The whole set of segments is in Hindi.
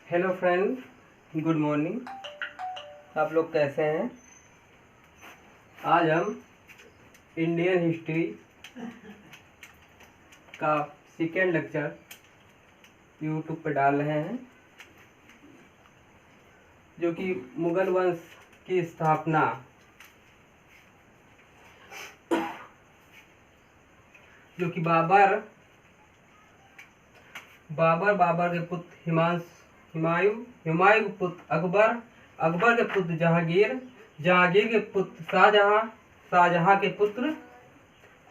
Hello friend, good morning. आप लोग कैसे हैं? आज हम इंडियन हिस्ट्री का सेकेंड लेक्चर यूट्यूब पर डाल रहे हैं, जो कि मुगल वंश की स्थापना जो कि बाबर के पुत्र हुमायूं के पुत्र अकबर के पुत्र जहांगीर के पुत्र शाहजहां के पुत्र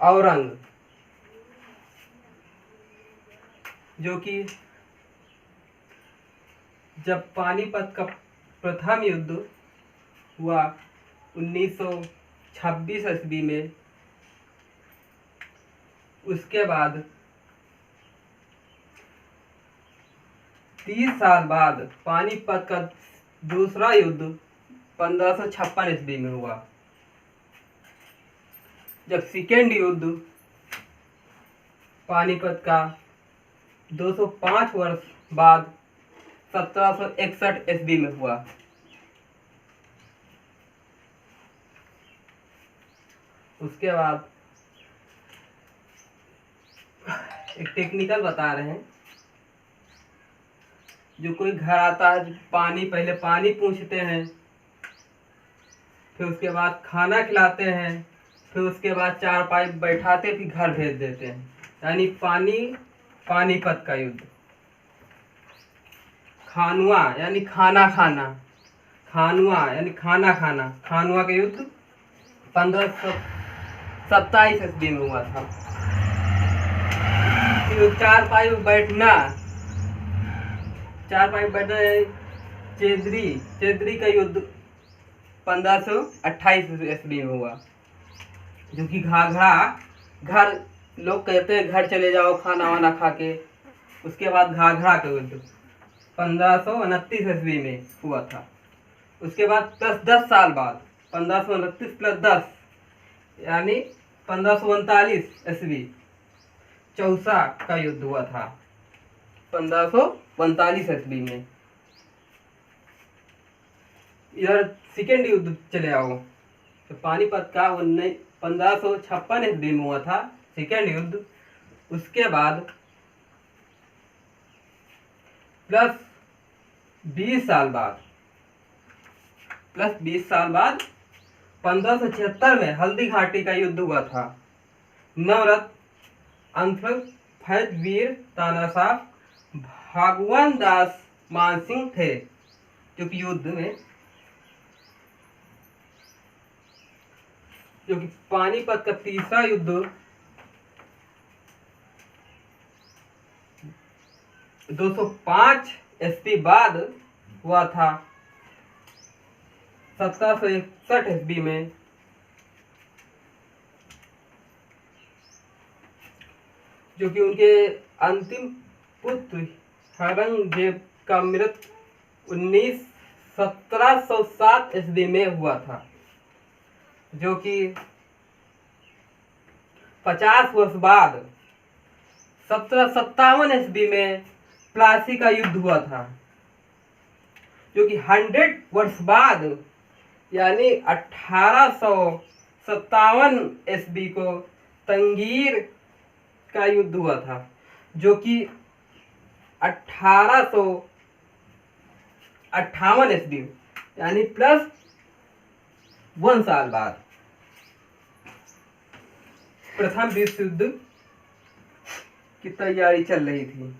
औरंग, जो कि जब पानीपत का प्रथम युद्ध हुआ 1926 ईस्वी में, उसके बाद 30 साल बाद पानीपत का दूसरा युद्ध 1556 ईस्वी में हुआ, जब सेकेंड युद्ध पानीपत का 205 वर्ष बाद 1761 ईस्वी में हुआ। उसके बाद एक टेक्निकल बता रहे हैं। जो कोई घर आता है, पहले पानी पूछते हैं, फिर उसके बाद खाना खिलाते हैं, फिर उसके बाद चारपाई बैठाते, फिर घर भेज देते हैं, यानी पानीपत का युद्ध। खानुआ यानी खाना खाना, खानुआ का युद्ध 1527 ईस्वी में हुआ था। फिर चारपाई बैठना चेदरी का युद्ध 1528 ईस्वी में हुआ, जो कि घर लोग कहते हैं घर चले जाओ खाना वाना खा के। उसके बाद घाघरा का युद्ध 1529 ईस्वी में हुआ था। उसके बाद 10 साल बाद 1529 + 10 यानी 1539 ईस्वी चौसा का युद्ध हुआ था 1545 ईस्वी में। इधर सेकेंड युद्ध चले आओ तो पानीपत का 1556 ईस्वी में हुआ था सेकेंड युद्ध। उसके बाद प्लस 20 साल बाद 1576 में हल्दी घाटी का युद्ध हुआ था। नवरत्न अंथल फैज वीर तानाशाह भगवान दास मानसिंह थे, जो कि युद्ध में जो कि पानीपत का तीसरा युद्ध 205 ईस्वी बाद हुआ था 1761 ईस्वी में, जो कि उनके अंतिम पुत्र औरंगजेब का मृत्यु 1707 ईस्वी में हुआ था, जो कि 50 वर्ष बाद 1757 ईस्वी में प्लासी का युद्ध हुआ था, जो कि 100 वर्ष बाद यानी 1857 ईस्वी को तंगीर का युद्ध हुआ था, जो कि 1858 ईस्वी यानी +1 साल बाद प्रथम विश्व युद्ध की तैयारी चल रही थी,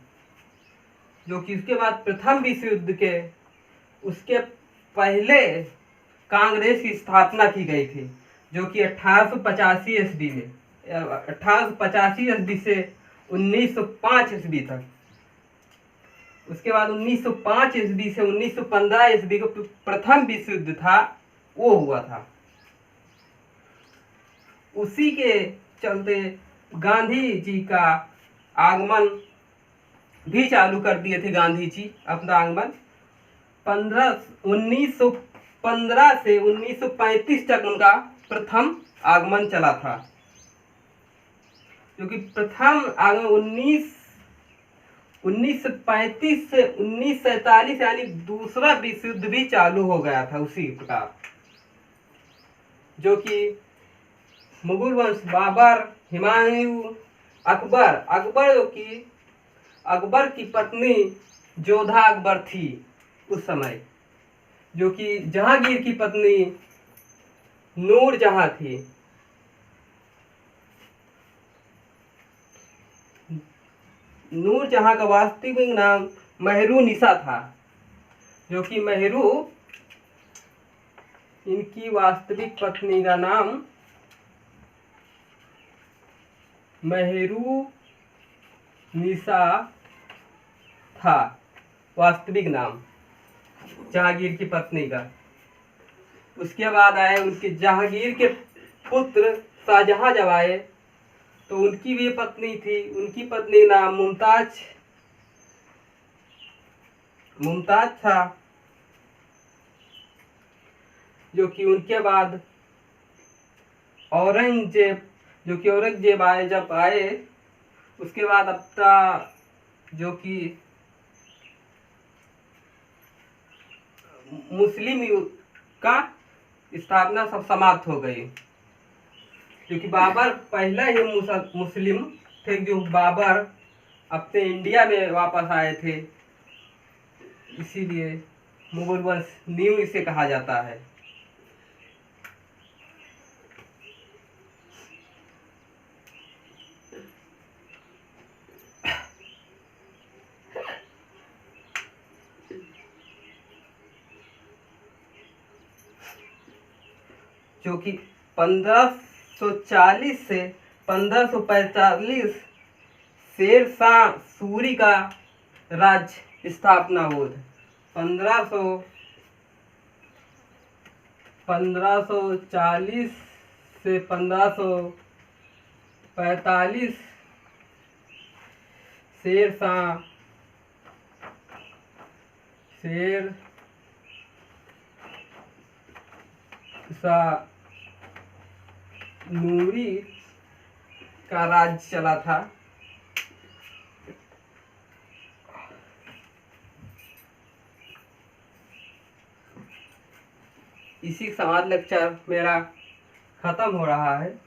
जो कि उसके बाद प्रथम विश्व युद्ध के उसके पहले कांग्रेस की स्थापना की गई थी, जो कि 1885 ईस्वी में 1885 ईस्वी से 1905 ईस्वी तक। उसके बाद 1905 ईस्वी से 1915 ईस्वी को प्रथम विश्व युद्ध था, वो हुआ था। उसी के चलते गांधी जी का आगमन भी चालू कर दिए थे। गांधी जी अपना आगमन 1915 से 1935 तक उनका प्रथम आगमन चला था, जो कि प्रथम आगमन 1935 से 1947 यानी दूसरा विश्व युद्ध भी चालू हो गया था उसी प्रकार, जो कि मुगल वंश बाबर, हुमायूं, अकबर अकबर जो कि अकबर की पत्नी जोधा अकबर थी उस समय, जो कि जहांगीर की पत्नी नूर जहां थी। नूर जहां का वास्तविक नाम मेहरू निसा था, जो कि मेहरू इनकी वास्तविक पत्नी का नाम मेहरू निसा था, वास्तविक नाम जहांगीर की पत्नी का। उसके बाद आए उनके जहांगीर के पुत्र शाहजहां जब आए तो उनकी भी पत्नी थी, उनकी पत्नी नाम मुमताज था, जो कि उनके बाद औरंगजेब आए जब आए, उसके बाद अपना जो कि मुस्लिम युग का स्थापना सब समाप्त हो गई, क्योंकि बाबर पहले ही मुस्लिम थे, जो बाबर अपने इंडिया में वापस आए थे, इसीलिए मुगल वंश न्यू इसे कहा जाता है। जो कि 1540 से 1545 शेर शाह सूरी का राज्य स्थापना हुआ था। 1540 से 1545 शेर शाह नूरी का राज्य चला था। इसी समाज लेक्चर मेरा खत्म हो रहा है।